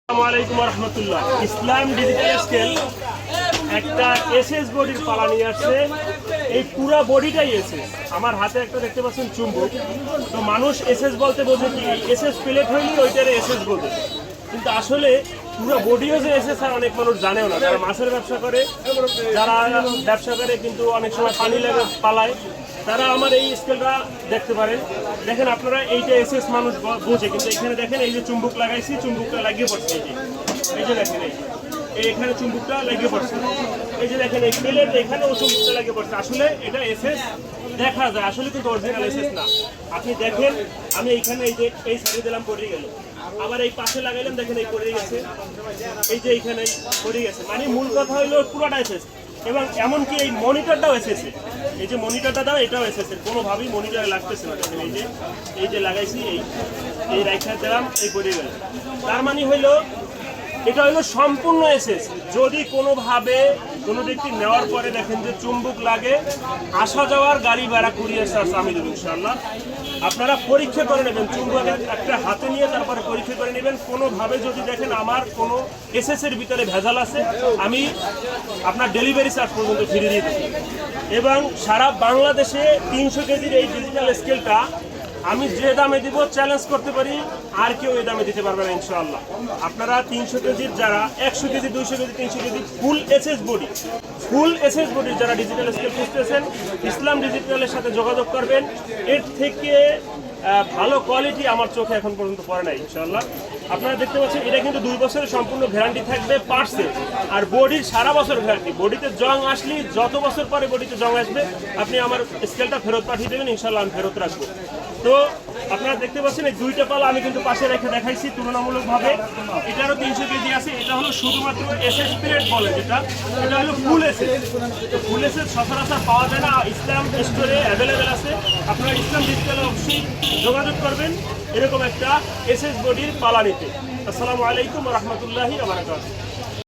আসসালামু রহমতুল্লাহ। ইসলাম digital scale একটা SS বডির পালা নিয়ে আসছে। এই পুরো বডিটাই এসএস। আমার হাতে একটা দেখতে পাচ্ছেন চুম্বক। তো মানুষ এসএস বলতে বোঝে কি এসএস প্লেট হইলেই ওইটারে এসএস বলতে, কিন্তু আসলে পুরো বডিও যে এসএস আর অনেক মানুষ জানেও না। যারা মাছের ব্যবসা করে, যারা ব্যবসা করে কিন্তু অনেক সময় পানি লাগে পালায়, তারা আমার এই স্কেলটা দেখতে পারেন। দেখেন আপনারা এইটা এসএস মানুষ বোঝে, কিন্তু এখানে দেখেন এই যে চুম্বক লাগাইছি, চুম্বকটা লাগিয়ে পড়ছে। এই যে দেখেন এখানে চুম্বকটা লাগিয়ে পড়ছে। এই যে দেখেন এই প্লেট এখানেও চুম্বকটা লাগিয়ে পড়ছে। আসলে এটা এসএস দেখা যায়, আসলে কিন্তু অরিজিনাল এসএস না। আপনি দেখেন আমি এইখানে এই যে এই সাইডে দিলাম পড়ে গেল, আবার এই পাশে লাগাইলাম দেখেন এই পড়ে গেছে, এই যে এইখানে পড়ে গেছে। মানে মূল কথা হইলো পুরোটা এসএস। এবং এমনকি এই মনিটরটাও এসেছে, এই যে মনিটরটা দাও এটাও এসেছে, কোনোভাবেই মনিটরে লাগতেছে না। দেখেন এই যে লাগাইছি, এই রাইখা দিলাম, এই পড়ে গেল। তার মানে হইলো এটা হলো সম্পূর্ণ এসএস। যদি কোনোভাবে কোনো ব্যক্তি নেওয়ার পরে দেখেন যে চুম্বক লাগে, আসা যাওয়ার গাড়ি ভাড়া কুরিয়ার চার্জ আমি দেবো ইনশাআল্লাহ। আপনারা পরীক্ষা করে নেবেন, চুম্বকের একটা হাতে নিয়ে তারপরে পরীক্ষা করে নেবেন। কোনোভাবে যদি দেখেন আমার কোনো এসএস এর ভিতরে ভেজাল আছে, আমি আপনার ডেলিভারি চার্জ পর্যন্ত ফিরিয়ে দিয়ে দেবো। এবং সারা বাংলাদেশে 300 কেজির এই ডিজিটাল স্কেলটা আমি যে দামে দিব চ্যালেঞ্জ করতে পারি, আর কেউ এই দামে দিতে পারবে না ইনশাআল্লাহ। আপনারা 300 কেজির যারা 100 কেজি 200 কেজি 300 কেজি ফুল এসএস বডি যারা ডিজিটাল স্কেল খুঁজতেছেন, ইসলাম ডিজিটালের সাথে যোগাযোগ করবেন। এর থেকে ভালো কোয়ালিটি আমার চোখে এখন পর্যন্ত পড়ে নাই ইনশাআল্লাহ। আপনারা দেখতে পাচ্ছেন এটা কিন্তু 2 বছরের সম্পূর্ণ গ্যারান্টি থাকবে পার্টসে, আর বডির সারা বছর গ্যারান্টি। বডিতে জং আসলে যত বছর পরে বডিতে জং আসবে আপনি আমার স্কেলটা ফেরত পাঠিয়ে দেবেন, ইনশাআল্লাহ আমি ফেরত রাখবো। তো আপনারা দেখতে পাচ্ছেন এই দুইটা পালা আমি কিন্তু পাশে রেখে দেখাইছি তুলনামূলকভাবে। এটারও 300 কেজি আছে। এটা হলো শুধুমাত্র এসএস প্লেট বলে যেটা, এটা হলো ফুল এসএস। তো ফুল এসএস সচরাচর পাওয়া যায় না, ইসলাম স্টোরে অ্যাভেলেবেল আছে। আপনারা ইসলাম ডিজিটালে অবশ্যই যোগাযোগ করবেন এরকম একটা এসএস বডির পালা নিতে। আসসালামু আলাইকুম ওয়া রাহমাতুল্লাহি ওয়া বারাকাতুহু।